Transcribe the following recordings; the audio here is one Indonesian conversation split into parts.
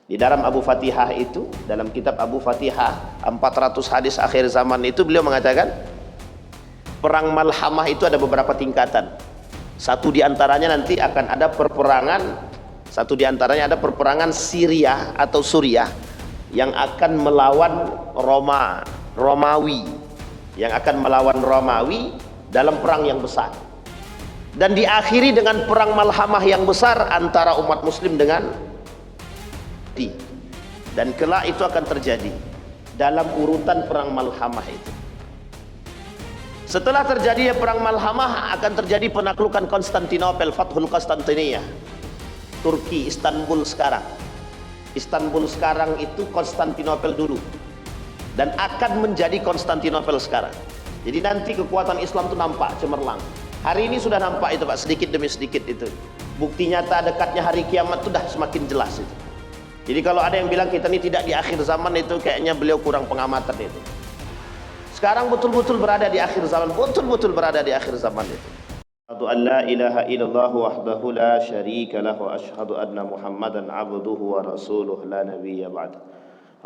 Di dalam Abu Fatihah itu, dalam kitab Abu Fatihah 400 hadis akhir zaman itu, beliau mengatakan perang Malhamah itu ada beberapa tingkatan. Satu di antaranya nanti akan ada perperangan Syria atau Suriah yang akan melawan Romawi, dalam perang yang besar, dan diakhiri dengan perang Malhamah yang besar antara umat muslim dengan dan kelak itu akan terjadi dalam urutan perang Malhamah itu. Setelah terjadi perang Malhamah akan terjadi penaklukan Konstantinopel, Fathul Konstantiniyah, Turki, Istanbul sekarang. Istanbul sekarang itu Konstantinopel dulu, dan akan menjadi Konstantinopel sekarang. Jadi nanti kekuatan Islam itu nampak cemerlang. Hari ini sudah nampak itu Pak, sedikit demi sedikit itu. Bukti nyata dekatnya hari kiamat itu sudah semakin jelas itu. Jadi kalau ada yang bilang kita ini tidak di akhir zaman, itu kayaknya beliau kurang pengamatan itu. Sekarang betul-betul berada di akhir zaman, betul-betul berada di akhir zaman itu. Asyhadu an la ilaha illallah wahdahu la syarika lahu wa asyhadu anna Muhammadan abduhu wa rasuluh la nabiyya ba'd.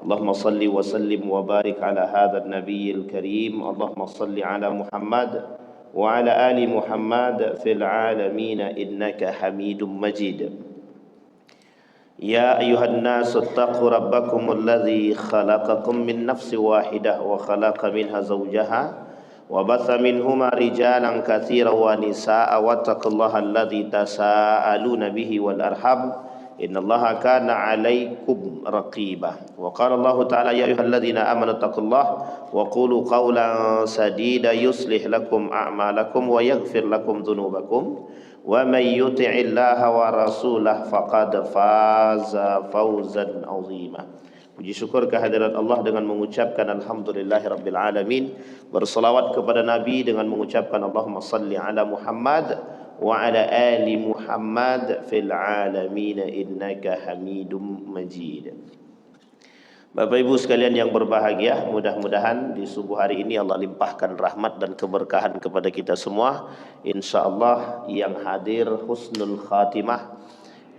Allahumma salli wa sallim wa barik ala hadzal nabiyil karim. Allahumma salli ala Muhammad wa ala ali Muhammad fil alamin innaka Hamidum Majid. Ya ayuhan nasu attaqu rabbakum alladhi khalaqakum min nafsi wahidah wa khalaqa minha zawjaha wa batha minhuma rijalan katsiran wa nisaa'a wattaqullaha alladhi tasaaluna bihi wal arham innallaha kana 'alaikum raqiba. Wa qala Allah ta'ala ya ayyuhalladzina amanu taqullaha wa qulu qawlan sadida yuslih lakum a'malakum wa yaghfir lakum dhunubakum wa may yuti'illaha wa rasulahu faqad faza fawzan 'azima. Puji syukur kehadirat Allah dengan mengucapkan alhamdulillahirabbil alamin, berselawat kepada Nabi dengan mengucapkan Allahumma salli ala Muhammad wa ala ali Muhammad fil alamin innaka Hamidum Majid. Bapak Ibu sekalian yang berbahagia, mudah-mudahan di subuh hari ini Allah limpahkan rahmat dan keberkahan kepada kita semua. InsyaAllah yang hadir husnul khatimah.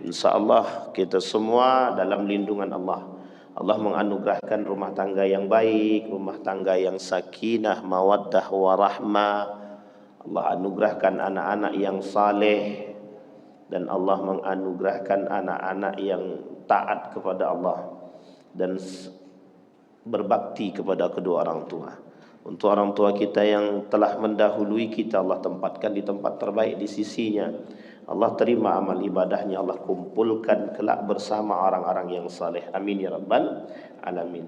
InsyaAllah kita semua dalam lindungan Allah. Allah menganugerahkan rumah tangga yang baik, rumah tangga yang sakinah, mawaddah, warahmah. Allah anugerahkan anak-anak yang saleh, dan Allah menganugerahkan anak-anak yang taat kepada Allah dan berbakti kepada kedua orang tua. Untuk orang tua kita yang telah mendahului kita, Allah tempatkan di tempat terbaik di sisinya. Allah terima amal ibadahnya, Allah kumpulkan kelak bersama orang-orang yang saleh. Amin ya rabbal alamin.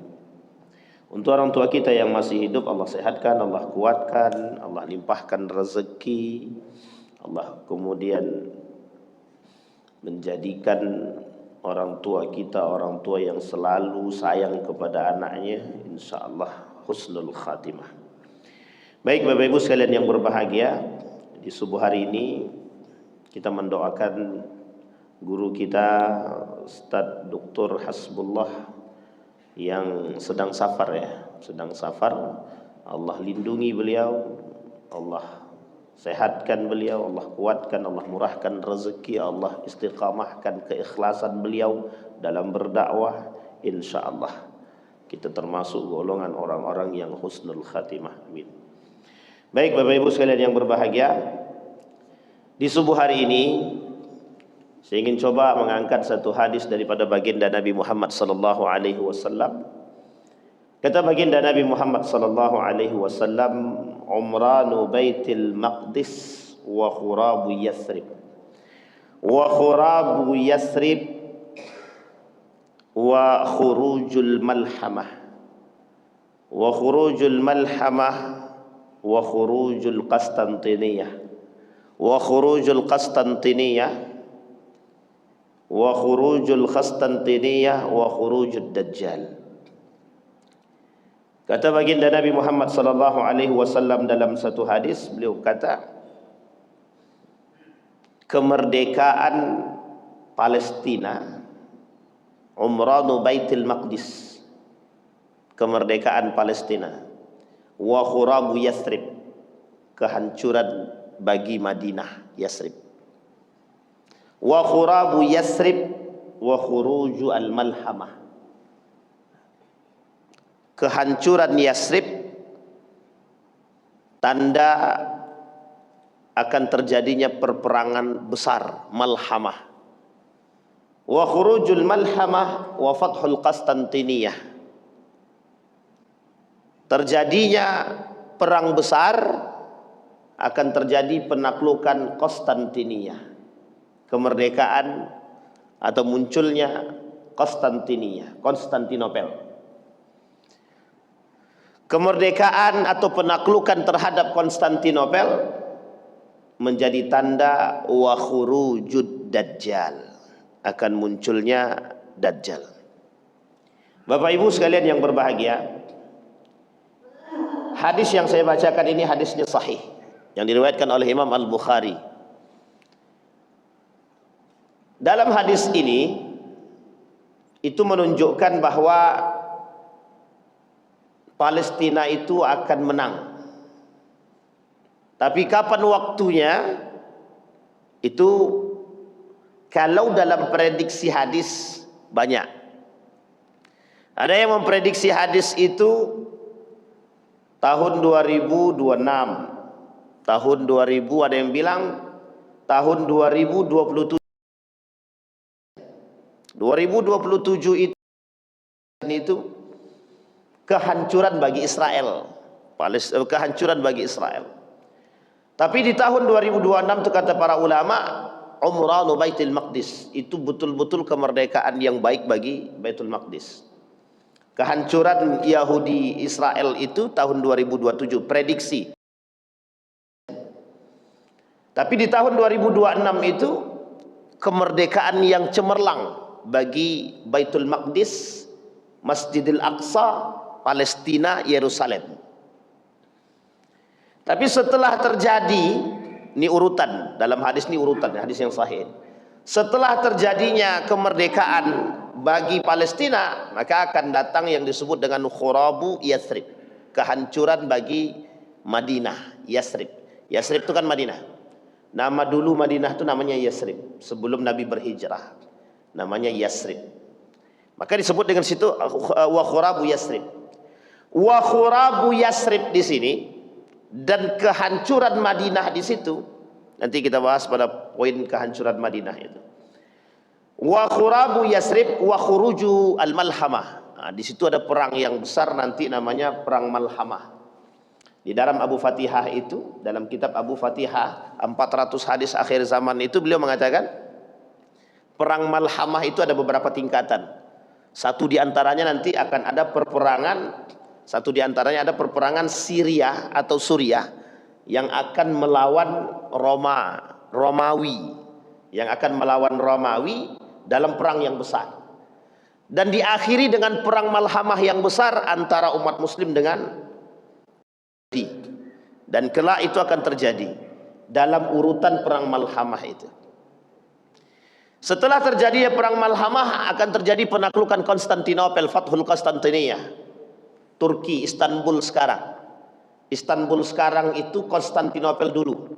Untuk orang tua kita yang masih hidup, Allah sehatkan, Allah kuatkan, Allah limpahkan rezeki, Allah kemudian menjadikan orang tua kita orang tua yang selalu sayang kepada anaknya. InsyaAllah husnul khatimah. Baik Bapak Ibu sekalian yang berbahagia, di subuh hari ini kita mendoakan guru kita Ustaz Dr. Hasbullah yang sedang safar sedang safar. Allah lindungi beliau, Allah sehatkan beliau, Allah kuatkan, Allah murahkan rezeki, Allah istiqamahkan keikhlasan beliau dalam berdakwah. InsyaAllah kita termasuk golongan orang-orang yang husnul khatimah. Amin. Baik Bapak Ibu sekalian yang berbahagia, di subuh hari ini saya ingin coba mengangkat satu hadis daripada baginda Nabi Muhammad sallallahu alaihi wasallam. Kata baginda Nabi Muhammad sallallahu alaihi wasallam, umranu baitil maqdis wa khurabu yathrib wa khurabu yathrib wa khurujul malhamah wa khurujul malhamah wa khurujul Qastantiniyah wa khurujul Qastantiniyah wa khurujul Qastantiniyah wa khurujud Dajjal. Kata baginda Nabi Muhammad sallallahu alaihi wasallam dalam satu hadis, beliau kata, kemerdekaan Palestina, umranu Baitul Maqdis, kemerdekaan Palestina, wa khurabu Yathrib, kehancuran bagi Madinah Yathrib, wa khurabu Yathrib, wa khuruju al-malhamah. Kehancuran Yasrib tanda akan terjadinya perperangan besar, malhamah. Wa khurujul malhamah wa fathul Qastantiniyah. Terjadinya perang besar akan terjadi penaklukan Konstantinia, kemerdekaan atau munculnya Konstantinia, Konstantinopel. Kemerdekaan atau penaklukan terhadap Konstantinopel menjadi tanda wa khurujud dajjal, akan munculnya dajjal. Bapak Ibu sekalian yang berbahagia, hadis yang saya bacakan ini hadisnya sahih, yang diriwayatkan oleh Imam Al-Bukhari. Dalam hadis ini itu menunjukkan bahwa Palestina itu akan menang. Tapi kapan waktunya? Itu kalau dalam prediksi hadis banyak. Ada yang memprediksi hadis itu tahun 2026, tahun 2000, ada yang bilang tahun 2027. 2027 itu kehancuran bagi Israel, kehancuran bagi Israel. Tapi di tahun 2026 itu kata para ulama, umranu Baitul Maqdis, itu betul-betul kemerdekaan yang baik bagi Baitul Maqdis. Kehancuran Yahudi Israel itu tahun 2027 prediksi. Tapi di tahun 2026 itu kemerdekaan yang cemerlang bagi Baitul Maqdis, Masjidil Aqsa, Palestina, Yerusalem. Tapi setelah terjadi, ini urutan, dalam hadis ini urutan, hadis yang sahih. Setelah terjadinya kemerdekaan bagi Palestina, maka akan datang yang disebut dengan khurabu Yathrib, kehancuran bagi Madinah, Yathrib. Yathrib itu kan Madinah. Nama dulu Madinah itu namanya Yathrib, sebelum Nabi berhijrah. Namanya Yathrib. Maka disebut dengan situ wa khurabu Yathrib. Wa khurabu Yathrib di sini dan kehancuran Madinah di situ. Nanti kita bahas pada poin kehancuran Madinah itu. Wa khurabu Yathrib wa khuruju al-malhamah. Nah, di situ ada perang yang besar nanti namanya perang Malhamah. Di dalam Abu Fatihah itu, dalam kitab Abu Fatihah 400 hadis akhir zaman itu beliau mengatakan perang Malhamah itu ada beberapa tingkatan. Satu di antaranya nanti akan ada perperangan, satu di antaranya ada perperangan Syria atau Suriah yang akan melawan Romawi, yang akan melawan Romawi dalam perang yang besar. Dan diakhiri dengan perang Malhamah yang besar antara umat muslim dengan Yahudi. Dan kelak itu akan terjadi dalam urutan perang Malhamah itu. Setelah terjadi perang Malhamah akan terjadi penaklukan Konstantinopel, Fathul Qastantiniyah, Turki, Istanbul sekarang. Istanbul sekarang itu Konstantinopel dulu,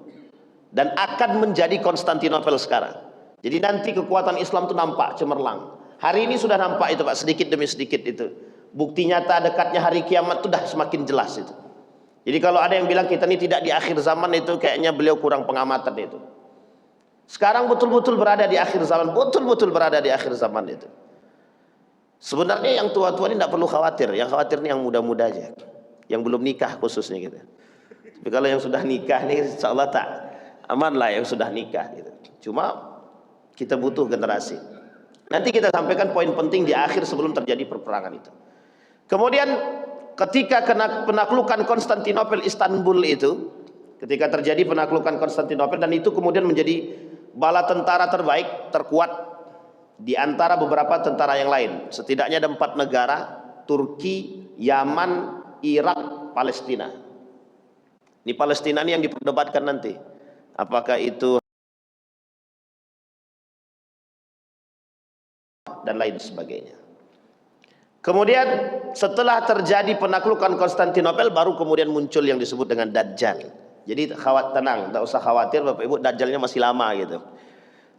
dan akan menjadi Konstantinopel sekarang. Jadi nanti kekuatan Islam itu nampak cemerlang. Hari ini sudah nampak itu Pak, sedikit demi sedikit itu. Bukti nyata dekatnya hari kiamat itu sudah semakin jelas itu. Jadi kalau ada yang bilang kita ini tidak di akhir zaman, itu kayaknya beliau kurang pengamatan itu. Sekarang betul-betul berada di akhir zaman, betul-betul berada di akhir zaman itu. Sebenarnya yang tua-tua ini tidak perlu khawatir, yang khawatir ini yang muda-muda aja, yang belum nikah khususnya gitu. Tapi kalau yang sudah nikah ini insya Allah tak aman lah yang sudah nikah gitu. Cuma kita butuh generasi. Nanti kita sampaikan poin penting di akhir sebelum terjadi perperangan itu. Kemudian ketika penaklukan Konstantinopel Istanbul itu, ketika terjadi penaklukan Konstantinopel, dan itu kemudian menjadi bala tentara terbaik, terkuat di antara beberapa tentara yang lain. Setidaknya ada 4 negara, Turki, Yaman, Irak, Palestina. Ini Palestina ini yang diperdebatkan nanti. Apakah itu dan lain sebagainya. Kemudian setelah terjadi penaklukan Konstantinopel, baru kemudian muncul yang disebut dengan Dajjal. Jadi tenang, tidak usah khawatir Bapak Ibu, Dajjalnya masih lama gitu.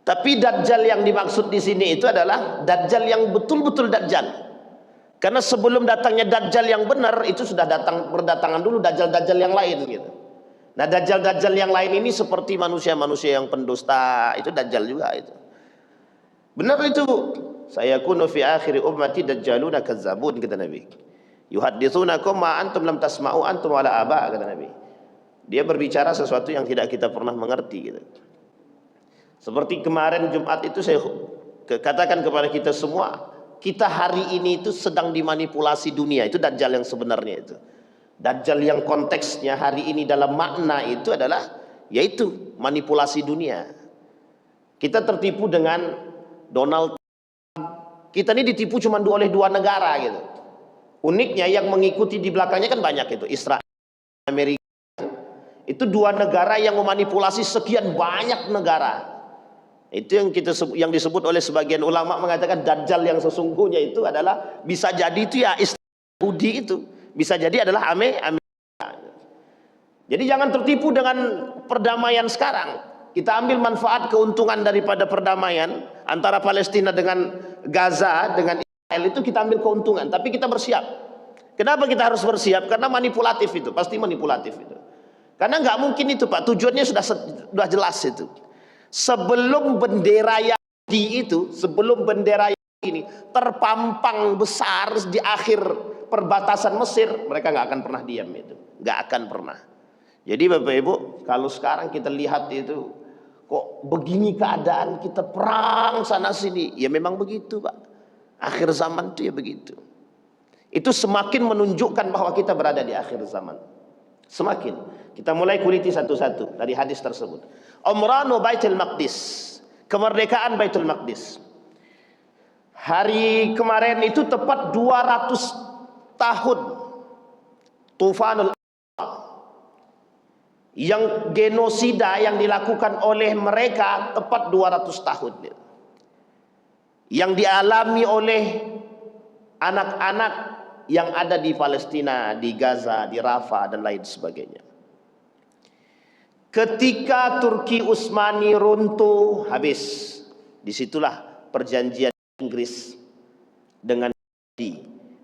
Tapi Dajjal yang dimaksud di sini itu adalah Dajjal yang betul-betul Dajjal. Karena sebelum datangnya Dajjal yang benar, itu sudah berdatangan dulu Dajjal-Dajjal yang lain gitu. Nah, Dajjal-Dajjal yang lain ini seperti manusia-manusia yang pendusta, itu Dajjal juga itu. Benar itu. Saya kunu fi akhiri ummati dajjaluna kazzabun, kata Nabi. Yuhadditsunakum ma antum lam tasma'u antum wala aba, kata Nabi. Dia berbicara sesuatu yang tidak kita pernah mengerti gitu. Seperti kemarin Jumat itu saya katakan kepada kita semua, kita hari ini itu sedang dimanipulasi dunia. Itu Dajjal yang sebenarnya itu. Dajjal yang konteksnya hari ini dalam makna itu adalah yaitu manipulasi dunia. Kita tertipu dengan Donald Trump. Kita ini ditipu cuma oleh dua negara gitu. Uniknya yang mengikuti di belakangnya kan banyak itu, Israel, Amerika. Itu dua negara yang memanipulasi sekian banyak negara. Itu yang disebut oleh sebagian ulama mengatakan Dajjal yang sesungguhnya itu adalah bisa jadi itu ya Yahudi itu. Bisa jadi adalah Amerika. Jadi jangan tertipu dengan perdamaian sekarang. Kita ambil manfaat keuntungan daripada perdamaian antara Palestina dengan Gaza, dengan Israel, itu kita ambil keuntungan. Tapi kita bersiap. Kenapa kita harus bersiap? Karena manipulatif itu, pasti manipulatif itu. Karena nggak mungkin itu Pak, tujuannya sudah jelas itu. Sebelum bendera Yahudi itu, sebelum bendera ini terpampang besar di akhir perbatasan Mesir, mereka nggak akan pernah diam itu, nggak akan pernah. Jadi Bapak Ibu, kalau sekarang kita lihat itu, kok begini keadaan, kita perang sana sini, ya memang begitu Pak. Akhir zaman itu ya begitu. Itu semakin menunjukkan bahwa kita berada di akhir zaman. Semakin. Kita mulai kuliti satu-satu dari hadis tersebut. Umranu Baitul Maqdis, kemerdekaan Baitul Maqdis. Hari kemarin itu tepat 200 tahun Tufanul yang genosida yang dilakukan oleh mereka tepat 200 tahun yang dialami oleh anak-anak yang ada di Palestina, di Gaza, di Rafah dan lain sebagainya. Ketika Turki Utsmani runtuh, habis. Disitulah perjanjian Inggris dengan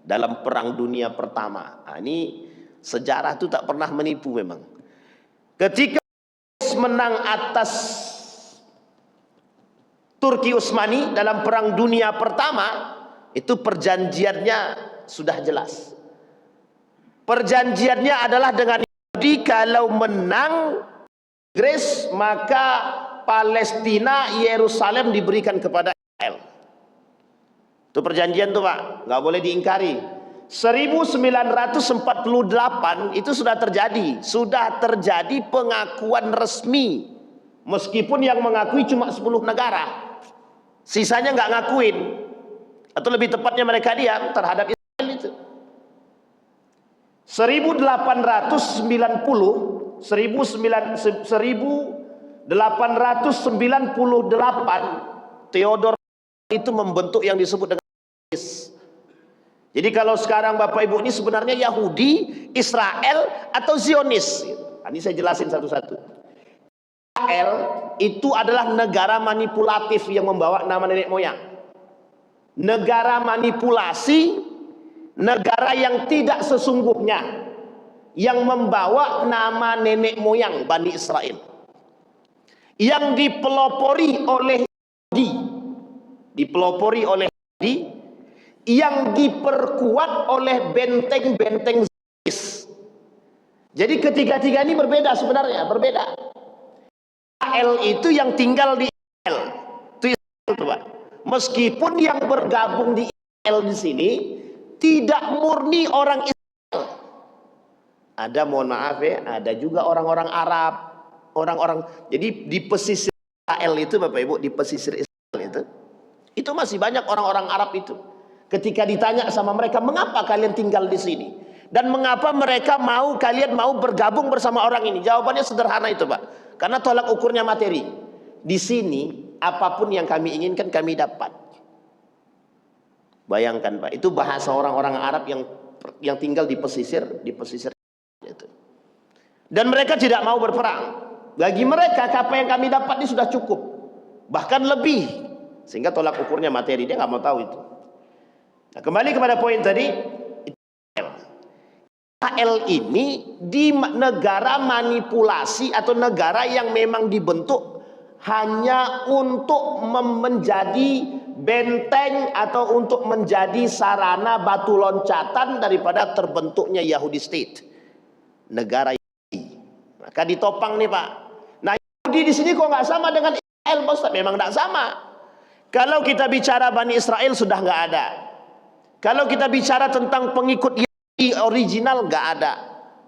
dalam Perang Dunia Pertama. Nah, ini sejarah itu tak pernah menipu memang. Ketika menang atas Turki Utsmani dalam Perang Dunia Pertama, itu perjanjiannya sudah jelas. Perjanjiannya adalah dengan Yahudi, kalau menang Inggris maka Palestina, Yerusalem diberikan kepada Israel. Itu perjanjian tuh Pak, nggak boleh diingkari. 1948 itu sudah terjadi pengakuan resmi, meskipun yang mengakui cuma 10 negara, sisanya nggak ngakuin, atau lebih tepatnya mereka diam terhadap Israel itu. 1898 Theodor itu membentuk yang disebut dengan Zionis. Jadi kalau sekarang Bapak Ibu ini sebenarnya Yahudi, Israel atau Zionis. Ini saya jelasin satu-satu. Israel itu adalah negara manipulatif yang membawa nama nenek moyang. Negara manipulasi, negara yang tidak sesungguhnya, yang membawa nama nenek moyang Bani Israel, yang dipelopori oleh Yahudi, yang diperkuat oleh benteng-benteng Zionis. Jadi ketiga-tiga ini berbeda sebenarnya, berbeda. Israel itu yang tinggal di Israel, itu Israel, Pak. Meskipun yang bergabung di Israel di sini tidak murni orang Israel. Ada, mohon maaf ya, ada juga orang-orang Arab, orang-orang. Jadi di pesisir Israel itu Bapak Ibu, di pesisir Israel itu masih banyak orang-orang Arab itu. Ketika ditanya sama mereka, mengapa kalian tinggal di sini? Dan mengapa kalian mau bergabung bersama orang ini? Jawabannya sederhana itu Pak. Karena tolak ukurnya materi. Di sini apapun yang kami inginkan kami dapat. Bayangkan Pak, itu bahasa orang-orang Arab yang tinggal di pesisir itu. Dan mereka tidak mau berperang. Bagi mereka apa yang kami dapat ini sudah cukup. bahkan lebih, sehingga tolak ukurnya materi, dia nggak mau tahu itu. Nah, kembali kepada poin tadi, Israel ini di negara manipulasi atau negara yang memang dibentuk hanya untuk menjadi benteng atau untuk menjadi sarana batu loncatan daripada terbentuknya Yahudi State, negara Yahudi. Maka ditopang nih Pak. Nah, Yahudi di sini kok nggak sama dengan Israel, Bos? Memang nggak sama. Kalau kita bicara Bani Israel sudah nggak ada. Kalau kita bicara tentang pengikut Yahudi original nggak ada.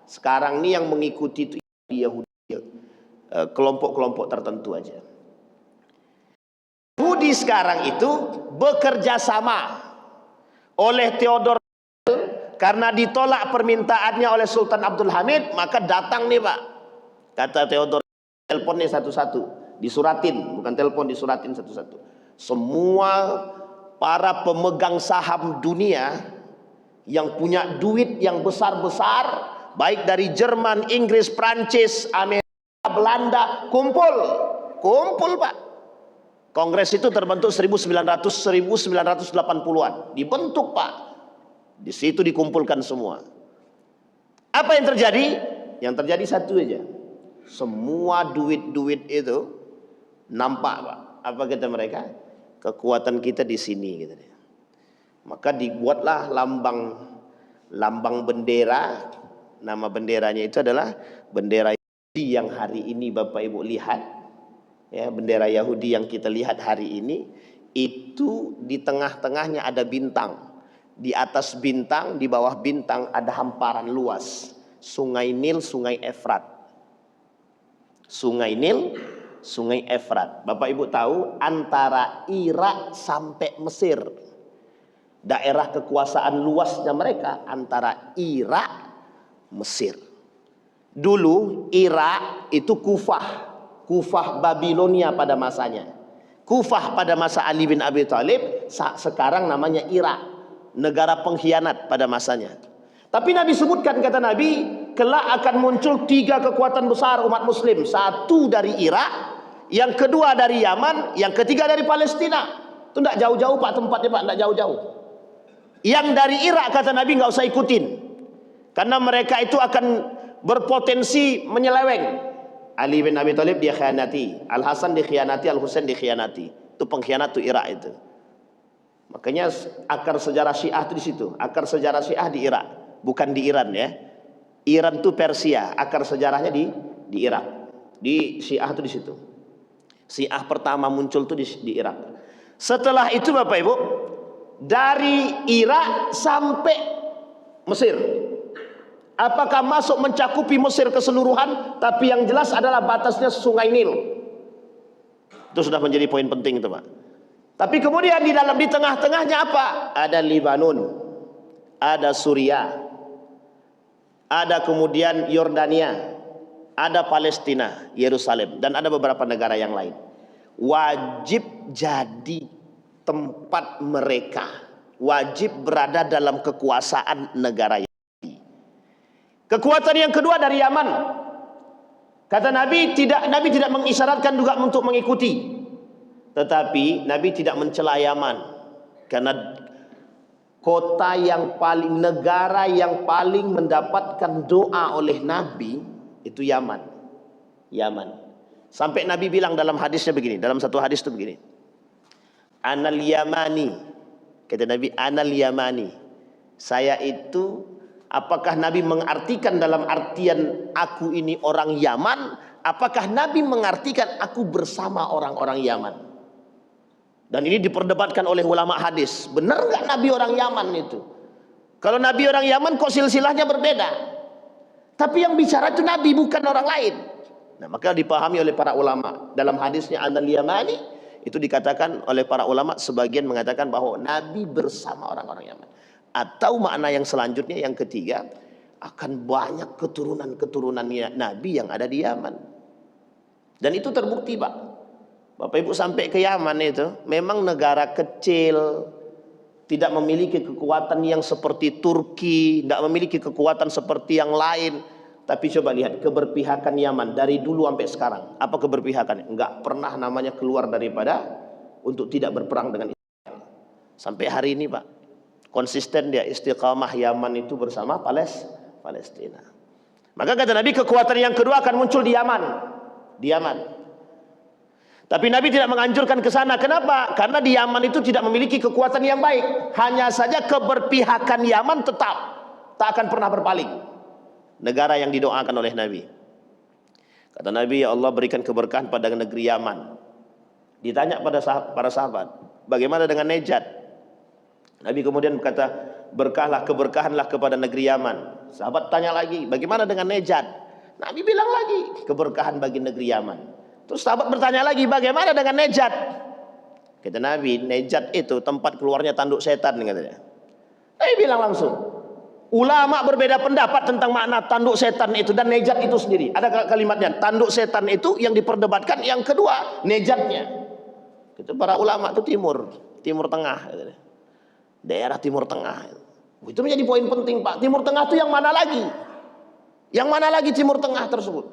Sekarang ini yang mengikuti itu Yahudi, kelompok-kelompok tertentu aja. Yahudi sekarang itu bekerja sama oleh Theodor, karena ditolak permintaannya oleh Sultan Abdul Hamid, maka datang nih Pak, kata Theodor, telepon nih satu-satu, disuratin, bukan telepon, disuratin satu-satu. Semua para pemegang saham dunia yang punya duit yang besar-besar, baik dari Jerman, Inggris, Prancis, Amerika, Belanda, kumpul Pak. Kongres itu terbentuk 1980-an, dibentuk Pak. Di situ dikumpulkan semua. Apa yang terjadi? Yang terjadi satu aja. Semua duit-duit itu nampak Pak. Apa kata mereka? Kekuatan kita di sini gitu. Maka dibuatlah lambang bendera. Nama benderanya itu adalah bendera Yahudi yang hari ini Bapak Ibu lihat. Ya, bendera Yahudi yang kita lihat hari ini, itu di tengah-tengahnya ada bintang. Di atas bintang, di bawah bintang ada hamparan luas. Sungai Nil, Sungai Efrat. Sungai Nil, Sungai Efrat. Bapak Ibu tahu antara Irak sampai Mesir, daerah kekuasaan luasnya mereka antara Irak, Mesir. Dulu Irak itu Kufah Babilonia pada masanya. Kufah pada masa Ali bin Abi Thalib, sekarang namanya Irak, negara pengkhianat pada masanya. Tapi Nabi sebutkan, kata Nabi, kelak akan muncul 3 kekuatan besar umat muslim. Satu dari Irak, yang kedua dari Yaman, yang ketiga dari Palestina. Itu tidak jauh-jauh Pak tempatnya Pak, tidak jauh-jauh. Yang dari Irak kata Nabi nggak usah ikutin, karena mereka itu akan berpotensi menyeleweng. Ali bin Abi Thalib dikhianati, Al Hasan dikhianati, Al Husain dikhianati. Itu pengkhianat tuh Irak itu. Makanya akar sejarah Syiah itu di situ. Akar sejarah Syiah di Irak, bukan di Iran ya. Iran itu Persia, akar sejarahnya di Irak. Di Syiah itu di situ. Syiah pertama muncul tuh di Irak. Setelah itu Bapak Ibu, dari Irak sampai Mesir. Apakah masuk mencakupi Mesir keseluruhan? Tapi yang jelas adalah batasnya Sungai Nil. Itu sudah menjadi poin penting itu Pak. Tapi kemudian di tengah-tengahnya apa? Ada Libanon, ada Suriah, ada kemudian Yordania, ada Palestina, Yerusalem, dan ada beberapa negara yang lain. Wajib jadi tempat mereka, wajib berada dalam kekuasaan negara. Kekuatan yang kedua dari Yaman. Kata Nabi tidak mengisyaratkan juga untuk mengikuti. Tetapi Nabi tidak mencela Yaman, karena kota yang paling, negara yang paling mendapatkan doa oleh Nabi itu Yaman. Yaman. Sampai Nabi bilang dalam hadisnya begini, dalam satu hadis itu begini. Anal Yamani. Kata Nabi, Anal Yamani. Saya itu, apakah Nabi mengartikan dalam artian aku ini orang Yaman? Apakah Nabi mengartikan aku bersama orang-orang Yaman? Dan ini diperdebatkan oleh ulama hadis. Benar nggak Nabi orang Yaman itu? Kalau Nabi orang Yaman kok silsilahnya berbeda? Tapi yang bicara itu Nabi, bukan orang lain. Nah, maka dipahami oleh para ulama. Dalam hadisnya Anal Yamani, itu dikatakan oleh para ulama, sebagian mengatakan bahwa Nabi bersama orang-orang Yaman. Atau makna yang selanjutnya, yang ketiga, akan banyak keturunan-keturunan Nabi yang ada di Yaman. Dan itu terbukti Pak. Bapak Ibu sampai ke Yaman itu, memang negara kecil, tidak memiliki kekuatan yang seperti Turki, tidak memiliki kekuatan seperti yang lain. Tapi coba lihat keberpihakan Yaman dari dulu sampai sekarang. Apa keberpihakannya? Enggak pernah namanya keluar daripada untuk tidak berperang dengan Israel. Sampai hari ini Pak, konsisten dia istiqamah Yaman itu bersama Palestina. Maka kata Nabi, kekuatan yang kedua akan muncul di Yaman. Di Yaman. Tapi Nabi tidak menganjurkan ke sana. Kenapa? Karena di Yaman itu tidak memiliki kekuatan yang baik. Hanya saja keberpihakan Yaman tetap tak akan pernah berpaling. Negara yang didoakan oleh Nabi. Kata Nabi, ya Allah berikan keberkahan pada negeri Yaman. Ditanya pada para sahabat, bagaimana dengan Najd? Nabi kemudian berkata, keberkahanlah kepada negeri Yaman. Sahabat tanya lagi, bagaimana dengan Najd? Nabi bilang lagi, keberkahan bagi negeri Yaman. Terus sahabat bertanya lagi, bagaimana dengan Najd? Kata Nabi, Najd itu tempat keluarnya tanduk setan katanya. Nabi bilang langsung, ulama berbeda pendapat tentang makna tanduk setan itu dan Najd itu sendiri. Ada kalimatnya, tanduk setan itu yang diperdebatkan, yang kedua Najdnya. Itu para ulama itu Timur Tengah, daerah Timur Tengah. Itu menjadi poin penting Pak. Timur Tengah itu yang mana lagi? Yang mana lagi Timur Tengah tersebut?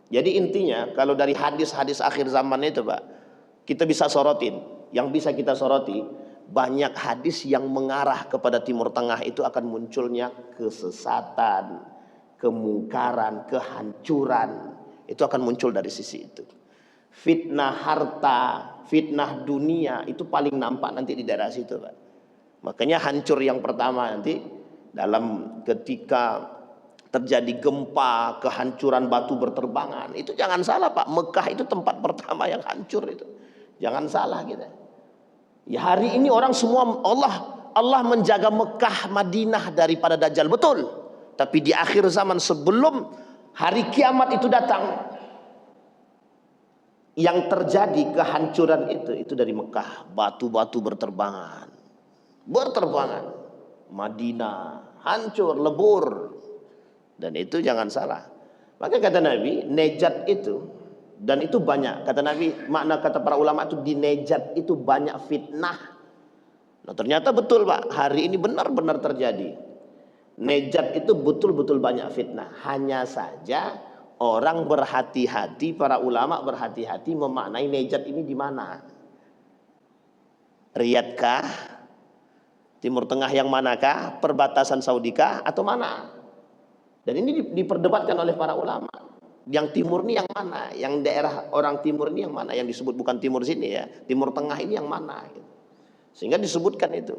Jadi intinya kalau dari hadis-hadis akhir zaman itu Pak, kita bisa sorotin. Yang bisa kita soroti, banyak hadis yang mengarah kepada Timur Tengah itu akan munculnya kesesatan, kemungkaran, kehancuran. Itu akan muncul dari sisi itu. Fitnah harta, fitnah dunia itu paling nampak nanti di daerah situ Pak. Makanya hancur yang pertama nanti dalam ketika terjadi gempa, kehancuran batu berterbangan. Itu jangan salah Pak, Mekah itu tempat pertama yang hancur itu. Jangan salah gitu. Ya hari ini orang semua Allah menjaga Mekah, Madinah daripada Dajjal, betul. Tapi di akhir zaman sebelum hari kiamat itu datang, yang terjadi kehancuran itu dari Mekah. Batu-batu berterbangan. Madinah hancur, lebur. Dan itu jangan salah. Maka kata Nabi, Najd itu, dan itu banyak, kata Nabi, makna kata para ulama itu di Najd itu banyak fitnah. Nah ternyata betul Pak, hari ini benar-benar terjadi. Najd itu betul-betul banyak fitnah. Hanya saja orang berhati-hati, para ulama berhati-hati memaknai Najd ini di mana. Riyadh kah? Timur Tengah yang manakah? Perbatasan Saudi kah? Atau mana? Dan ini diperdebatkan oleh para ulama. Yang timur ini yang mana? Yang daerah orang timur ini yang mana? Yang disebut bukan timur sini ya, Timur Tengah ini yang mana? Sehingga disebutkan itu.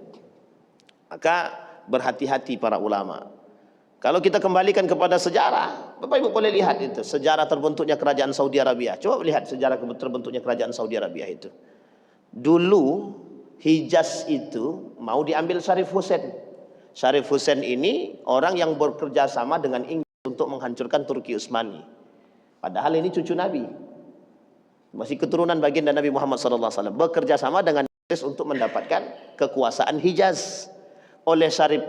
Maka berhati-hati para ulama. Kalau kita kembalikan kepada sejarah, Bapak Ibu boleh lihat itu sejarah terbentuknya kerajaan Saudi Arabia. Coba lihat sejarah terbentuknya kerajaan Saudi Arabia itu. Dulu Hijaz itu mau diambil Syarif Hussein. Syarif Hussein ini orang yang bekerja sama dengan Inggris untuk menghancurkan Turki Utsmani. Padahal ini cucu Nabi, masih keturunan baginda Nabi Muhammad SAW, bekerja sama dengan Inggris untuk mendapatkan kekuasaan Hijaz. Oleh Syarif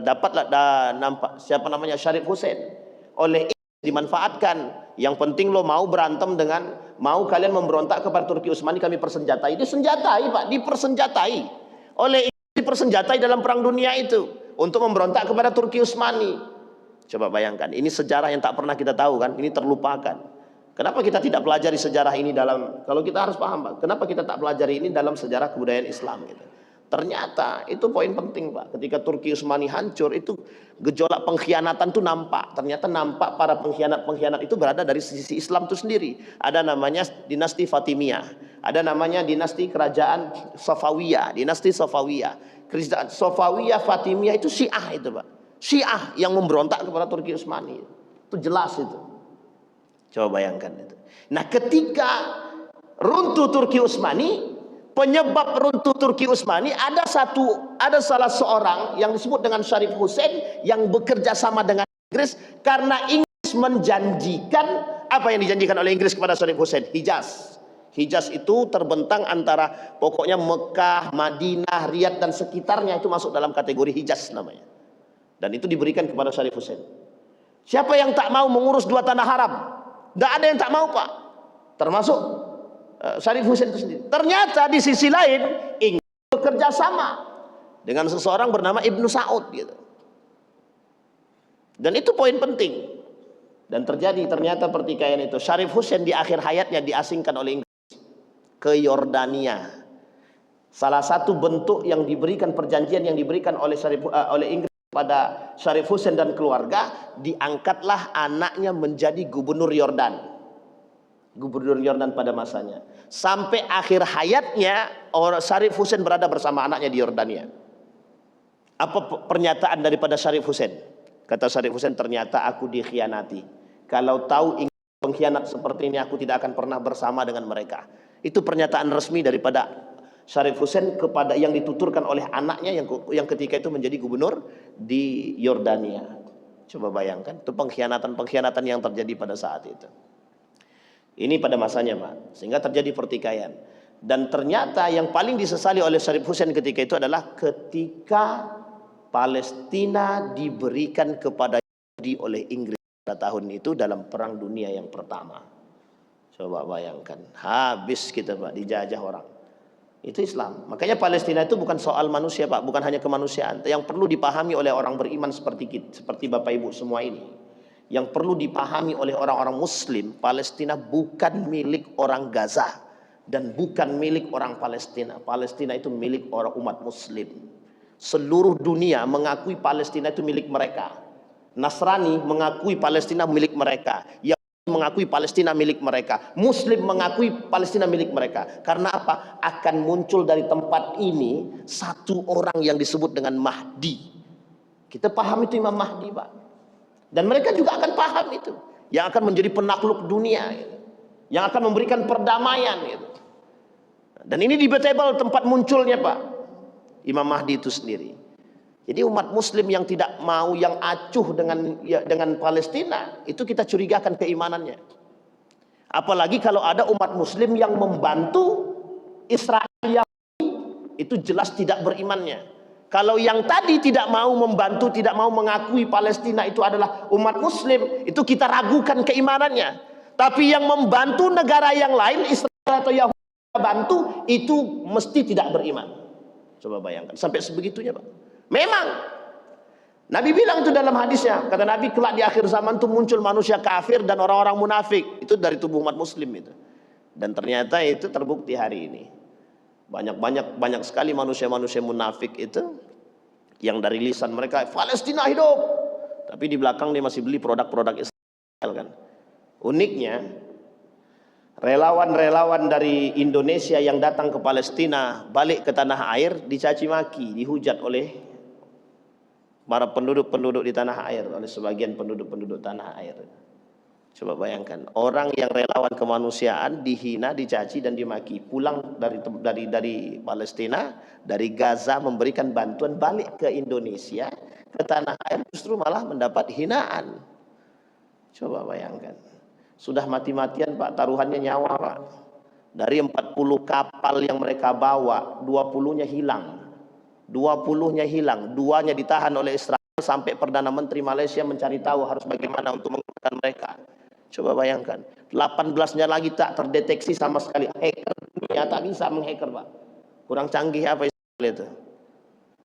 dapatlah nampak siapa namanya Syarif Hussein. Oleh Inggris dimanfaatkan. Yang penting lo mau berantem dengan, mau kalian memberontak kepada Turki Utsmani, kami persenjatai. Disenjatai Pak, dipersenjatai. Oleh Inggris dipersenjatai dalam perang dunia itu untuk memberontak kepada Turki Utsmani. Coba bayangkan, ini sejarah yang tak pernah kita tahu kan, ini terlupakan. Kenapa kita tidak pelajari sejarah ini dalam, kalau kita harus paham Pak, kenapa kita tak pelajari ini dalam sejarah kebudayaan Islam gitu. Ternyata itu poin penting Pak, ketika Turki Utsmani hancur itu gejolak pengkhianatan itu nampak. Ternyata nampak para pengkhianat-pengkhianat itu berada dari sisi Islam itu sendiri. Ada namanya dinasti Fatimiyah, ada namanya dinasti kerajaan Safawiyah, dinasti Safawiyah. Kerajaan Safawiyah, Fatimiyah itu Syiah itu Pak. Syiah yang memberontak kepada Turki Utsmani. Itu jelas itu. Coba bayangkan itu. Nah ketika runtuh Turki Utsmani, penyebab runtuh Turki Utsmani ada salah seorang yang disebut dengan Syarif Hussein yang bekerja sama dengan Inggris, karena Inggris menjanjikan, apa yang dijanjikan oleh Inggris kepada Syarif Hussein? Hijaz. Hijaz itu terbentang antara pokoknya Mekah, Madinah, Riyadh dan sekitarnya, itu masuk dalam kategori Hijaz namanya. Dan itu diberikan kepada Syarif Hussein. Siapa yang tak mau mengurus dua tanah haram? Tidak ada yang tak mau Pak, termasuk Syarif Hussein itu sendiri. Ternyata di sisi lain Inggris bekerja sama dengan seseorang bernama Ibnu Saud gitu. Dan itu poin penting. Dan terjadi ternyata pertikaian itu. Syarif Hussein di akhir hayatnya diasingkan oleh Inggris ke Yordania. Salah satu bentuk yang diberikan, perjanjian yang diberikan oleh oleh Inggris pada Syarif Hussein dan keluarga, diangkatlah anaknya menjadi gubernur Yordan. Gubernur Yordan pada masanya. Sampai akhir hayatnya Syarif Hussein berada bersama anaknya di Yordania. Apa pernyataan daripada Syarif Hussein? Kata Syarif Hussein, ternyata aku dikhianati. Kalau tahu pengkhianat seperti ini, aku tidak akan pernah bersama dengan mereka. Itu pernyataan resmi daripada Syarif Hussein kepada yang dituturkan oleh anaknya yang ketika itu menjadi gubernur di Yordania. Coba bayangkan, itu pengkhianatan yang terjadi pada saat itu. Ini pada masanya, Pak. Sehingga terjadi pertikaian. Dan ternyata yang paling disesali oleh Syarif Hussein ketika itu adalah ketika Palestina diberikan kepada Yahudi oleh Inggris pada tahun itu dalam Perang Dunia yang pertama. Coba bayangkan, habis kita, Pak, dijajah orang. Itu Islam. Makanya Palestina itu bukan soal manusia, Pak, bukan hanya kemanusiaan. Yang perlu dipahami oleh orang beriman seperti Bapak Ibu semua ini. Yang perlu dipahami oleh orang-orang Muslim, Palestina bukan milik orang Gaza dan bukan milik orang Palestina. Palestina itu milik orang umat Muslim. Seluruh dunia mengakui Palestina itu milik mereka. Nasrani mengakui Palestina milik mereka. Yahudi mengakui Palestina milik mereka. Muslim mengakui Palestina milik mereka. Karena apa? Akan muncul dari tempat ini satu orang yang disebut dengan Mahdi. Kita paham itu Imam Mahdi, Pak. Dan mereka juga akan paham itu. Yang akan menjadi penakluk dunia. Yang akan memberikan perdamaian. Dan ini debatable tempat munculnya, Pak. Imam Mahdi itu sendiri. Jadi umat Muslim yang tidak mau, yang acuh dengan Palestina, itu kita curigakan keimanannya. Apalagi kalau ada umat Muslim yang membantu Israel, itu jelas tidak berimannya. Kalau yang tadi tidak mau membantu, tidak mau mengakui Palestina itu adalah umat Muslim, itu kita ragukan keimanannya. Tapi yang membantu negara yang lain, Israel atau Yahudi bantu, itu mesti tidak beriman. Coba bayangkan, sampai sebegitunya, Pak. Memang Nabi bilang itu dalam hadisnya, kata Nabi, kelak di akhir zaman itu muncul manusia kafir dan orang-orang munafik. Itu dari tubuh umat Muslim itu. Dan ternyata itu terbukti hari ini. Banyak sekali manusia-manusia munafik itu yang dari lisan mereka Palestina hidup, tapi di belakang dia masih beli produk-produk Israel, kan. Uniknya, relawan-relawan dari Indonesia yang datang ke Palestina balik ke tanah air dicaci maki, dihujat oleh para penduduk di tanah air, oleh sebagian penduduk tanah air. Coba bayangkan, orang yang relawan kemanusiaan dihina, dicaci dan dimaki, pulang dari Palestina, dari Gaza, memberikan bantuan balik ke Indonesia, ke tanah air, justru malah mendapat hinaan. Coba bayangkan, sudah mati-matian, Pak, taruhannya nyawa, Pak. Dari 40 kapal yang mereka bawa, 20-nya hilang. 20-nya hilang, 2-nya ditahan oleh Israel sampai Perdana Menteri Malaysia mencari tahu harus bagaimana untuk mengeluarkan mereka. Coba bayangkan, 18-nya lagi tak terdeteksi sama sekali. Hacker dunia tak bisa menghacker, Pak. Kurang canggih apa Israel itu?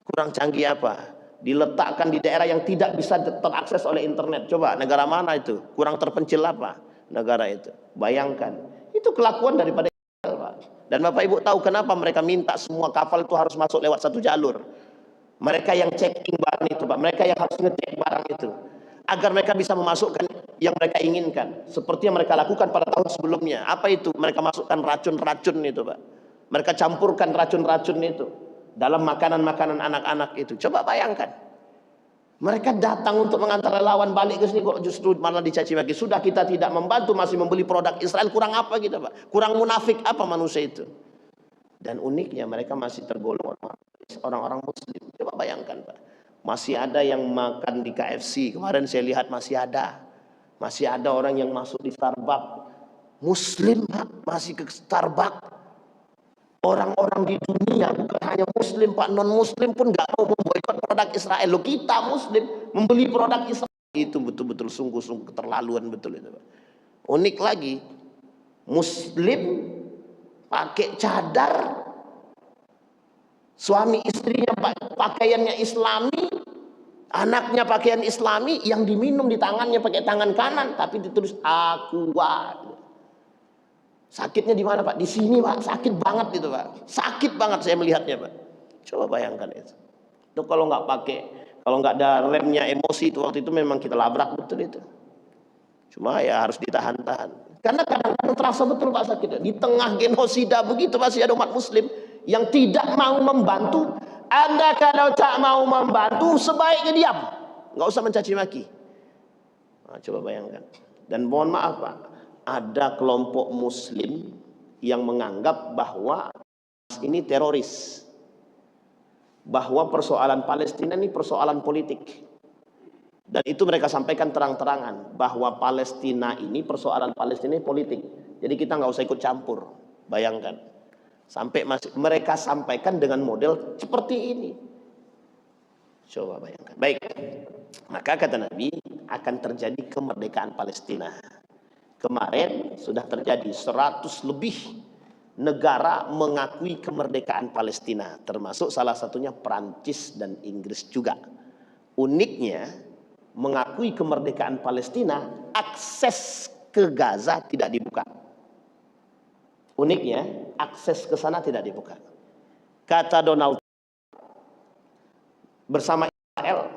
Kurang canggih apa? Diletakkan di daerah yang tidak bisa terakses oleh internet. Coba, negara mana itu? Kurang terpencil apa negara itu? Bayangkan, itu kelakuan daripada Israel, Pak. Dan Bapak Ibu tahu kenapa mereka minta semua kapal itu harus masuk lewat satu jalur. Mereka yang checking barang itu, Pak. Mereka yang harus ngecek barang itu, agar mereka bisa memasukkan yang mereka inginkan. Seperti yang mereka lakukan pada tahun sebelumnya. Apa itu? Mereka masukkan racun-racun itu, Pak. Mereka campurkan racun-racun itu dalam makanan-makanan anak-anak itu. Coba bayangkan. Mereka datang untuk mengantar relawan balik ke sini, kok justru malah dicaci maki. Sudah kita tidak membantu, masih membeli produk Israel, kurang apa kita, Pak? Kurang munafik apa manusia itu? Dan uniknya mereka masih tergolong orang-orang Muslim. Coba bayangkan, Pak. Masih ada yang makan di KFC. Kemarin saya lihat masih ada. Masih ada orang yang masuk di Starbucks. Muslim, Pak, masih ke Starbucks. Orang-orang di dunia, bukan hanya Muslim, Pak, non-Muslim pun nggak mau memboikot produk Israel. Loh, kita Muslim membeli produk Israel. Itu betul-betul sungguh-sungguh keterlaluan betul itu, Pak. Unik lagi, Muslim pakai cadar, suami istrinya pakaiannya Islami, Anaknya pakaian Islami yang diminum di tangannya pakai tangan kanan, tapi ditulis Aqua. Sakitnya di mana Pak? Di sini Pak, sakit banget itu Pak. Sakit banget saya melihatnya Pak. Coba bayangkan itu. Itu kalau nggak pakai, kalau nggak ada remnya emosi itu waktu itu memang kita labrak betul itu. Cuma ya harus ditahan-tahan. Karena kadang-kadang terasa betul Pak sakitnya. Di tengah genosida begitu masih ada umat Muslim yang tidak mau membantu. Anda kalau tak mau membantu sebaiknya diam, nggak usah mencaci maki. Nah, coba bayangkan. Dan mohon maaf Pak, ada kelompok Muslim yang menganggap bahwa ini teroris, bahwa persoalan Palestina ini persoalan politik. Dan itu mereka sampaikan terang-terangan bahwa Palestina ini persoalan Palestina ini politik. Jadi kita nggak usah ikut campur. Bayangkan. Sampai mereka sampaikan dengan model seperti ini. Coba bayangkan. Baik. Maka kata Nabi akan terjadi kemerdekaan Palestina. Kemarin sudah terjadi 100 lebih negara mengakui kemerdekaan Palestina, termasuk salah satunya Prancis dan Inggris juga. Uniknya mengakui kemerdekaan Palestina, akses ke Gaza tidak dibuka. Uniknya, akses ke sana tidak dibuka. Kata Donald bersama Israel,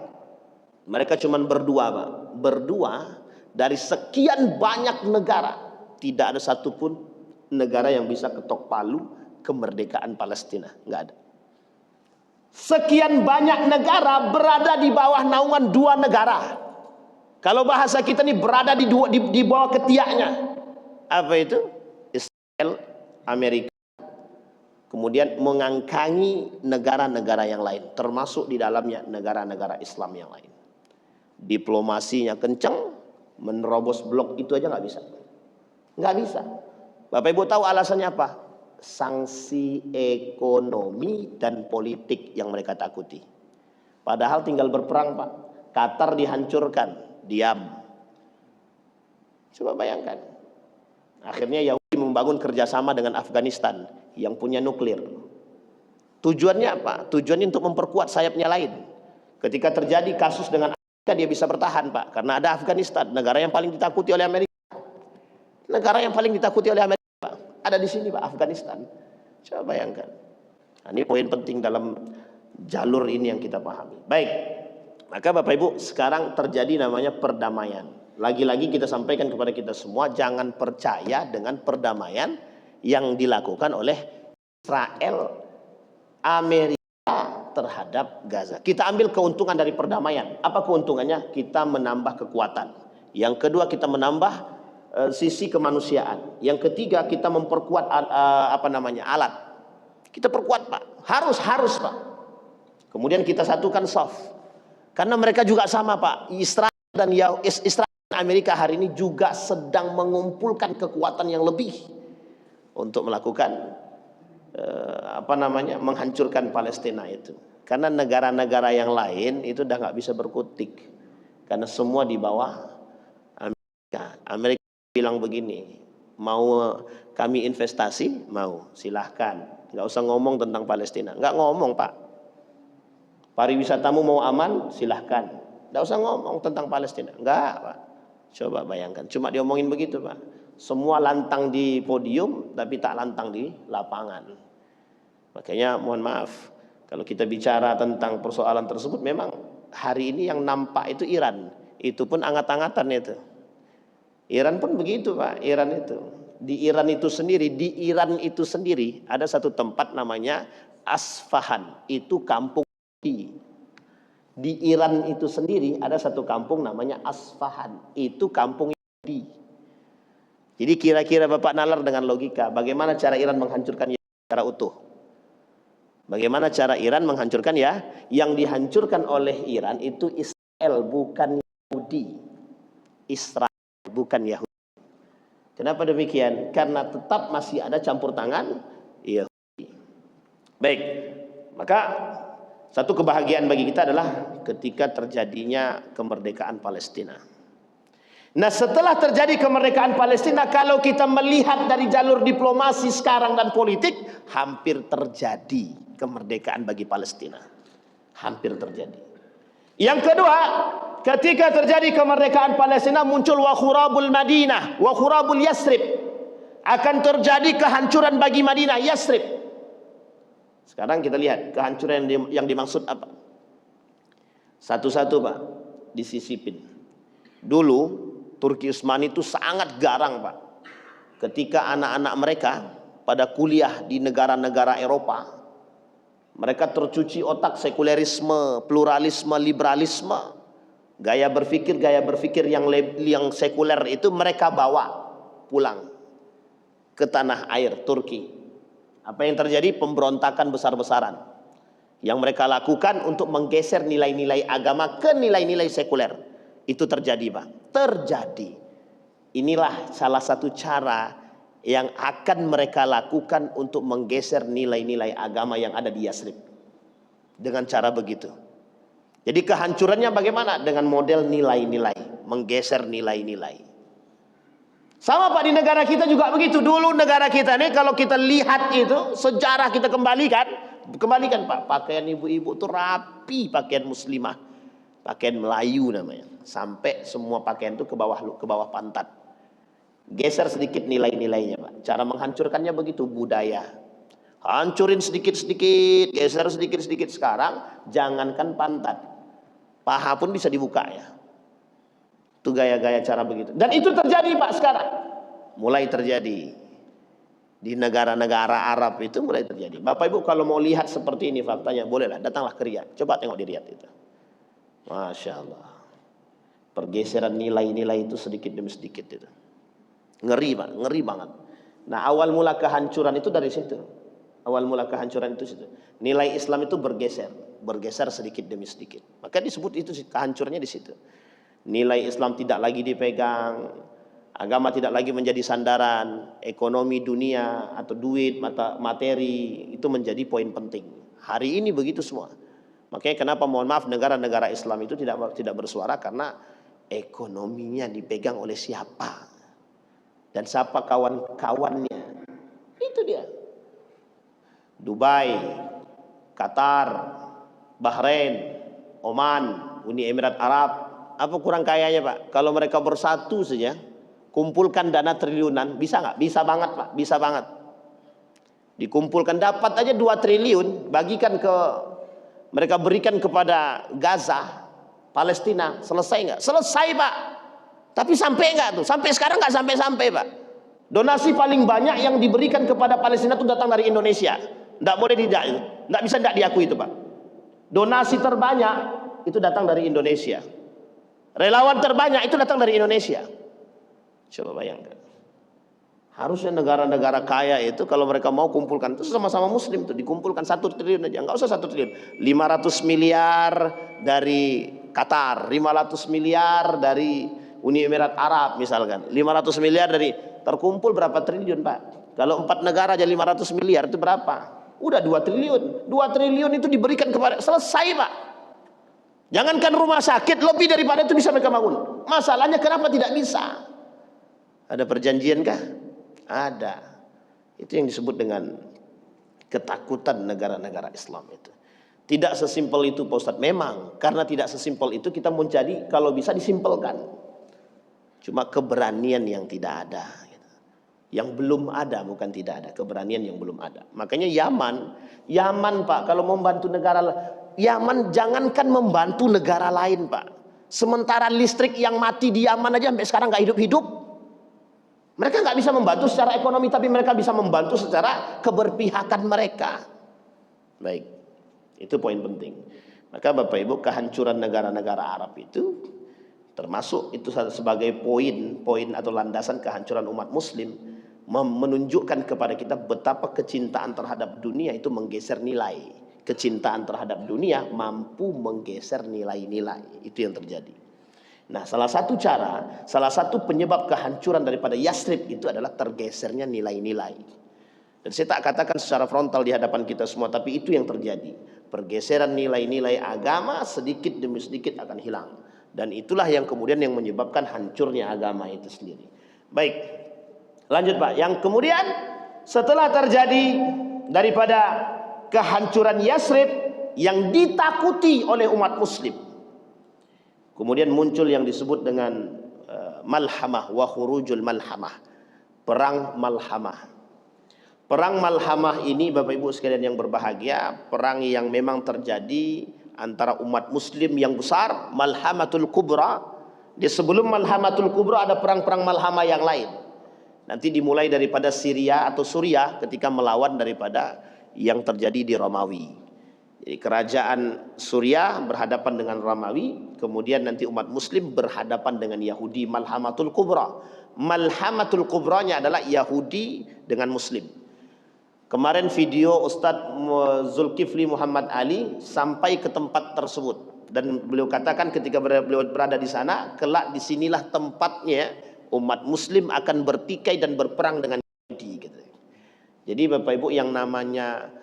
mereka cuma berdua, Pak. Berdua dari sekian banyak negara, tidak ada satupun negara yang bisa ketok palu kemerdekaan Palestina. Nggak ada. Sekian banyak negara berada di bawah naungan dua negara. Kalau bahasa kita nih berada di bawah ketiaknya. Apa itu? Israel, Amerika, kemudian mengangkangi negara-negara yang lain, termasuk di dalamnya negara-negara Islam yang lain. Diplomasinya kencang, menerobos blok itu aja nggak bisa, nggak bisa. Bapak Ibu tahu alasannya apa? Sanksi ekonomi dan politik yang mereka takuti. Padahal tinggal berperang Pak. Qatar dihancurkan, diam. Coba bayangkan. Akhirnya Yahudi membangun kerjasama dengan Afghanistan yang punya nuklir. Tujuannya apa? Tujuannya untuk memperkuat sayapnya lain. Ketika terjadi kasus dengan Amerika, dia bisa bertahan Pak. Karena ada Afghanistan, negara yang paling ditakuti oleh Amerika. Negara yang paling ditakuti oleh Amerika Pak, ada di sini Pak, Afghanistan. Coba bayangkan. Nah, ini poin penting dalam jalur ini yang kita pahami. Baik, maka Bapak Ibu sekarang terjadi namanya perdamaian. Lagi-lagi kita sampaikan kepada kita semua, jangan percaya dengan perdamaian yang dilakukan oleh Israel, Amerika terhadap Gaza. Kita ambil keuntungan dari perdamaian. Apa keuntungannya? Kita menambah kekuatan. Yang kedua, kita menambah sisi kemanusiaan. Yang ketiga, kita memperkuat alat. Kita perkuat Pak. Harus Pak. Kemudian kita satukan soft. Karena mereka juga sama Pak. Israel dan Amerika hari ini juga sedang mengumpulkan kekuatan yang lebih untuk melakukan menghancurkan Palestina itu. Karena negara-negara yang lain itu udah nggak bisa berkutik, karena semua di bawah Amerika. Amerika bilang begini, mau kami investasi, mau silahkan, nggak usah ngomong tentang Palestina. Nggak ngomong Pak. Pariwisatamu mau aman, silahkan, nggak usah ngomong tentang Palestina. Nggak Pak. Coba bayangkan, cuma diomongin begitu Pak. Semua lantang di podium, tapi tak lantang di lapangan. Makanya mohon maaf, kalau kita bicara tentang persoalan tersebut, memang hari ini yang nampak itu Iran. Itu pun angat-angatan itu. Iran pun begitu Pak, Iran itu. Di Iran itu sendiri ada satu tempat namanya Asfahan, itu kampung Yahudi. Di Iran itu sendiri ada satu kampung namanya Asfahan, itu kampung Yahudi. Jadi kira-kira Bapak nalar dengan logika, bagaimana cara Iran menghancurkan Yahudi secara utuh? Bagaimana cara Iran menghancurkan ya? Yang dihancurkan oleh Iran itu Israel, bukan Yahudi. Israel, bukan Yahudi. Kenapa demikian? Karena tetap masih ada campur tangan Yahudi. Baik, maka satu kebahagiaan bagi kita adalah ketika terjadinya kemerdekaan Palestina. Nah, setelah terjadi kemerdekaan Palestina, kalau kita melihat dari jalur diplomasi sekarang dan politik, hampir terjadi kemerdekaan bagi Palestina. Hampir terjadi. Yang kedua, ketika terjadi kemerdekaan Palestina, muncul wa khurabul Madinah, wa khurabul Yasrib. Akan terjadi kehancuran bagi Madinah, Yasrib. Sekarang kita lihat kehancuran yang dimaksud apa. Satu-satu Pak, disisipin. Dulu Turki Utsmani itu sangat garang Pak. Ketika anak-anak mereka pada kuliah di negara-negara Eropa, mereka tercuci otak sekulerisme, pluralisme, liberalisme. Gaya berpikir yang sekuler itu mereka bawa pulang ke tanah air Turki. Apa yang terjadi? Pemberontakan besar-besaran yang mereka lakukan untuk menggeser nilai-nilai agama ke nilai-nilai sekuler. Itu terjadi Pak, terjadi. Inilah salah satu cara yang akan mereka lakukan untuk menggeser nilai-nilai agama yang ada di Yasrib. Dengan cara begitu. Jadi kehancurannya bagaimana? Dengan model nilai-nilai, menggeser nilai-nilai. Sama Pak, di negara kita juga begitu. Dulu negara kita ini kalau kita lihat itu, sejarah kita kembalikan Pak, pakaian ibu-ibu itu rapi, pakaian muslimah, pakaian Melayu namanya. Sampai semua pakaian itu ke bawah pantat. Geser sedikit nilai-nilainya Pak. Cara menghancurkannya begitu, budaya. Hancurin sedikit-sedikit, geser sedikit-sedikit. Sekarang jangankan pantat, paha pun bisa dibuka ya. Itu gaya-gaya cara begitu. Dan itu terjadi Pak sekarang. Mulai terjadi. Di negara-negara Arab itu mulai terjadi. Bapak Ibu kalau mau lihat seperti ini faktanya, bolehlah datanglah ke Riyadh. Coba tengok di Riyadh itu. Masya Allah. Pergeseran nilai-nilai itu sedikit demi sedikit itu. Ngeri Pak, ngeri banget. Nah awal mula kehancuran itu dari situ. Awal mula kehancuran itu situ. Nilai Islam itu bergeser sedikit demi sedikit. Maka disebut itu kehancurannya di situ. Nilai Islam tidak lagi dipegang, agama tidak lagi menjadi sandaran, ekonomi dunia atau duit, materi itu menjadi poin penting. Hari ini begitu semua. Makanya kenapa mohon maaf negara-negara Islam itu tidak bersuara, karena ekonominya dipegang oleh siapa dan siapa kawan-kawannya. Itu dia. Dubai, Qatar, Bahrain, Oman, Uni Emirat Arab. Apa kurang kayanya Pak? Kalau mereka bersatu saja, kumpulkan dana triliunan, bisa nggak? Bisa banget Pak, bisa banget. Dikumpulkan dapat aja 2 triliun, bagikan ke mereka, berikan kepada Gaza, Palestina, selesai nggak? Selesai Pak. Tapi sampai nggak tuh? Sampai sekarang nggak sampai-sampai Pak. Donasi paling banyak yang diberikan kepada Palestina itu datang dari Indonesia. Nggak boleh nggak bisa nggak diakui itu Pak. Donasi terbanyak itu datang dari Indonesia. Relawan terbanyak itu datang dari Indonesia. Coba bayangkan. Harusnya negara-negara kaya itu kalau mereka mau kumpulkan itu sama-sama muslim tuh, dikumpulkan 1 triliun aja, nggak usah 1 triliun, 500 miliar dari Qatar, 500 miliar dari Uni Emirat Arab misalkan, 500 miliar dari, terkumpul berapa triliun Pak? Kalau 4 negara aja 500 miliar itu berapa? Udah 2 triliun. 2 triliun itu diberikan kepada, selesai Pak. Jangankan rumah sakit, lebih daripada itu bisa mereka bangun. Masalahnya kenapa tidak bisa? Ada perjanjian kah? Ada. Itu yang disebut dengan ketakutan negara-negara Islam itu. Tidak sesimpel itu Pak Ustadz. Memang karena tidak sesimpel itu kita menjadi, kalau bisa disimpelkan. Cuma keberanian yang tidak ada. Yang belum ada, bukan tidak ada. Keberanian yang belum ada. Makanya Yaman Pak, kalau membantu negara, Yaman jangankan membantu negara lain Pak. Sementara listrik yang mati di Yaman aja sampai sekarang nggak hidup-hidup. Mereka nggak bisa membantu secara ekonomi, tapi mereka bisa membantu secara keberpihakan mereka. Baik, itu poin penting. Maka Bapak Ibu, kehancuran negara-negara Arab itu termasuk itu sebagai poin atau landasan kehancuran umat Muslim, menunjukkan kepada kita betapa kecintaan terhadap dunia itu menggeser nilai. Kecintaan terhadap dunia mampu menggeser nilai-nilai. Itu yang terjadi. Nah, salah satu penyebab kehancuran daripada Yasrib itu adalah tergesernya nilai-nilai. Dan saya tak katakan secara frontal di hadapan kita semua, tapi itu yang terjadi. Pergeseran nilai-nilai agama sedikit demi sedikit akan hilang. Dan itulah yang kemudian yang menyebabkan hancurnya agama itu sendiri. Baik, lanjut Pak. Yang kemudian setelah terjadi daripada kehancuran Yasrib yang ditakuti oleh umat Muslim. Kemudian muncul yang disebut dengan malhamah wa khurujul malhamah, perang malhamah. Perang malhamah ini Bapak Ibu sekalian yang berbahagia, perang yang memang terjadi antara umat muslim yang besar, malhamatul kubra. Di sebelum malhamatul kubra ada perang-perang malhamah yang lain. Nanti dimulai daripada Syria atau Suriah ketika melawan daripada yang terjadi di Romawi. Jadi kerajaan Suriah berhadapan dengan Romawi, kemudian nanti umat muslim berhadapan dengan Yahudi, malhamatul kubra. Malhamatul kubranya adalah Yahudi dengan muslim. Kemarin video Ustadz Zulkifli Muhammad Ali sampai ke tempat tersebut dan beliau katakan ketika beliau berada di sana, kelak disinilah tempatnya umat muslim akan bertikai dan berperang dengan Yahudi gitu. Jadi Bapak Ibu, yang namanya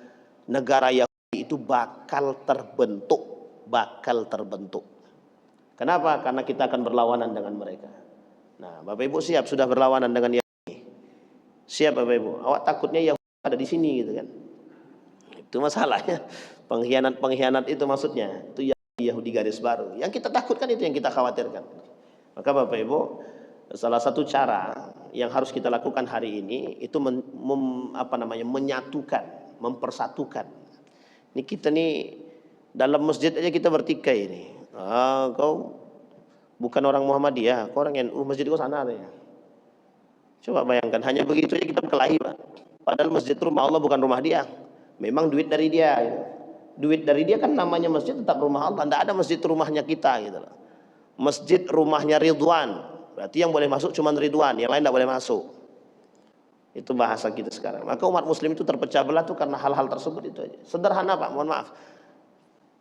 negara Yahudi itu bakal terbentuk. Kenapa? Karena kita akan berlawanan dengan mereka. Nah, Bapak Ibu siap sudah berlawanan dengan Yahudi? Siap Bapak Ibu? Awak takutnya Yahudi ada di sini gitu kan? Itu masalahnya. Pengkhianat itu maksudnya. Itu Yahudi garis baru. Yang kita takutkan itu yang kita khawatirkan. Maka Bapak Ibu, salah satu cara yang harus kita lakukan hari ini itu menyatukan, mempersatukan. Ini kita nih dalam masjid aja kita bertikai ini. Kau bukan orang Muhammadiyah, kau orang NU, masjid kau sana ya. Coba bayangkan, hanya begitu aja kita berkelahi, Pak. Padahal masjid rumah Allah, bukan rumah dia. Memang duit dari dia. Gitu. Duit dari dia kan namanya masjid, tetap rumah Allah. Tidak ada masjid rumahnya kita gitu loh. Masjid rumahnya Ridwan. Berarti yang boleh masuk cuma Ridwan, yang lain tidak boleh masuk. Itu bahasa kita sekarang. Maka umat muslim itu terpecah belah tuh karena hal-hal tersebut itu aja. Sederhana Pak, mohon maaf.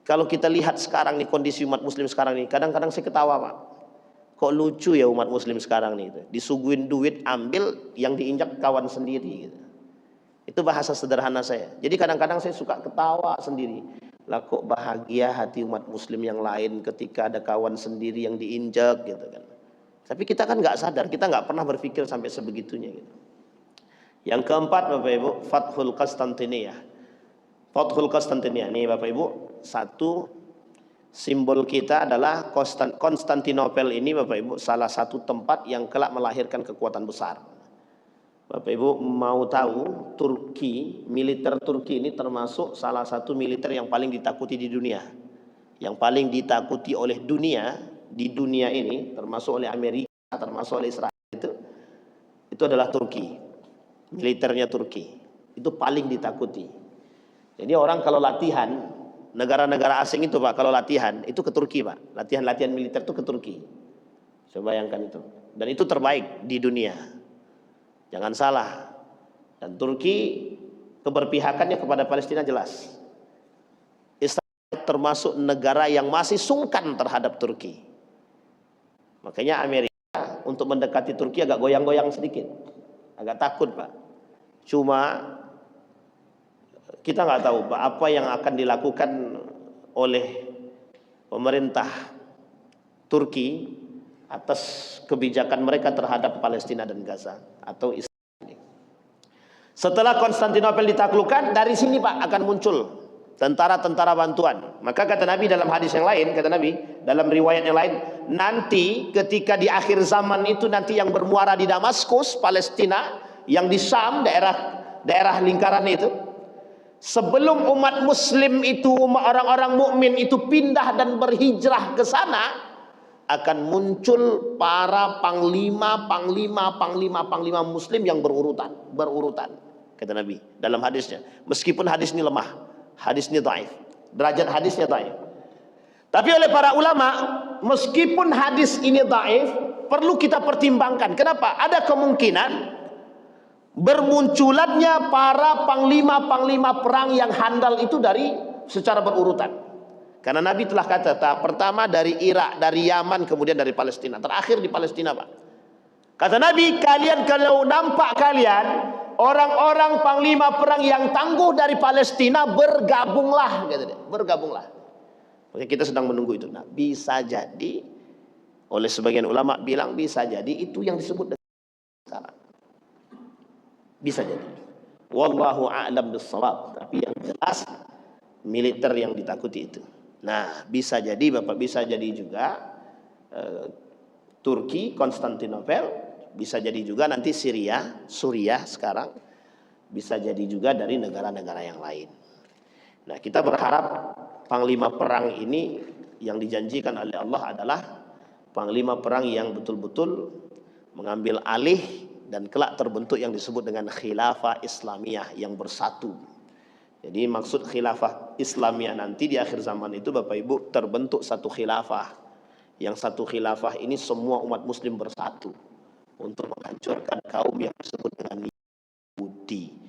Kalau kita lihat sekarang nih kondisi umat muslim sekarang nih, kadang-kadang saya ketawa Pak. Kok lucu ya umat muslim sekarang nih, disuguhin duit, ambil yang diinjak kawan sendiri gitu. Itu bahasa sederhana saya. Jadi kadang-kadang saya suka ketawa sendiri. Lah kok bahagia hati umat muslim yang lain ketika ada kawan sendiri yang diinjak gitu kan. Tapi kita kan nggak sadar, kita nggak pernah berpikir sampai sebegitunya gitu. Yang keempat Bapak Ibu, Fathul Konstantiniyah. Fathul Konstantiniyah nih Bapak Ibu, satu simbol kita adalah Konstantinopel ini Bapak Ibu, salah satu tempat yang kelak melahirkan kekuatan besar. Bapak Ibu mau tahu, Turki, militer Turki ini termasuk salah satu militer yang paling ditakuti di dunia. Yang paling ditakuti oleh dunia, di dunia ini, termasuk oleh Amerika, termasuk oleh Israel, itu adalah Turki. Militernya Turki, itu paling ditakuti. Jadi orang kalau latihan, negara-negara asing itu Pak, kalau latihan, itu ke Turki Pak. Latihan-latihan militer itu ke Turki. Coba bayangkan itu. Dan itu terbaik di dunia. Jangan salah. Dan Turki keberpihakannya kepada Palestina jelas. Israel termasuk negara yang masih sungkan terhadap Turki. Makanya Amerika untuk mendekati Turki agak goyang-goyang sedikit. Agak takut Pak. Cuma kita nggak tahu Pak, apa yang akan dilakukan oleh pemerintah Turki atas kebijakan mereka terhadap Palestina dan Gaza atau Israel. Setelah Konstantinopel ditaklukkan, dari sini Pak akan muncul tentara-tentara bantuan. Maka kata Nabi dalam hadis yang lain, kata Nabi dalam riwayat yang lain, nanti ketika di akhir zaman itu nanti yang bermuara di Damaskus, Palestina, yang di Syam, daerah lingkaran itu, sebelum umat muslim itu, orang-orang mukmin itu pindah dan berhijrah ke sana, akan muncul para panglima muslim yang berurutan, kata Nabi dalam hadisnya. Meskipun hadis ini lemah, hadis ini dhaif, derajat hadisnya dhaif. Tapi oleh para ulama, meskipun hadis ini dhaif, perlu kita pertimbangkan. Kenapa? Ada kemungkinan bermunculannya para panglima perang yang handal itu dari secara berurutan. Karena Nabi telah kata, tahap pertama dari Irak, dari Yaman, kemudian dari Palestina, terakhir di Palestina Pak. Kata Nabi, kalian kalau nampak kalian orang-orang panglima perang yang tangguh dari Palestina, bergabunglah, kata dia, bergabunglah. Oke, kita sedang menunggu itu. Nah, bisa jadi oleh sebagian ulama bilang bisa jadi itu yang disebut dengan sekarang. Bisa jadi. Wallahu a'lam bis-shawab. Tapi yang jelas militer yang ditakuti itu. Nah, bisa jadi Bapak, bisa jadi juga Turki, Konstantinopel, bisa jadi juga nanti Syria, Suriah sekarang, bisa jadi juga dari negara-negara yang lain. Nah, kita berharap panglima perang ini yang dijanjikan oleh Allah adalah panglima perang yang betul-betul mengambil alih dan kelak terbentuk yang disebut dengan khilafah Islamiyah yang bersatu. Jadi maksud khilafah Islamiyah nanti di akhir zaman itu Bapak Ibu terbentuk satu khilafah. Yang satu khilafah ini semua umat muslim bersatu untuk menghancurkan kaum yang disebut dengan Yahudi.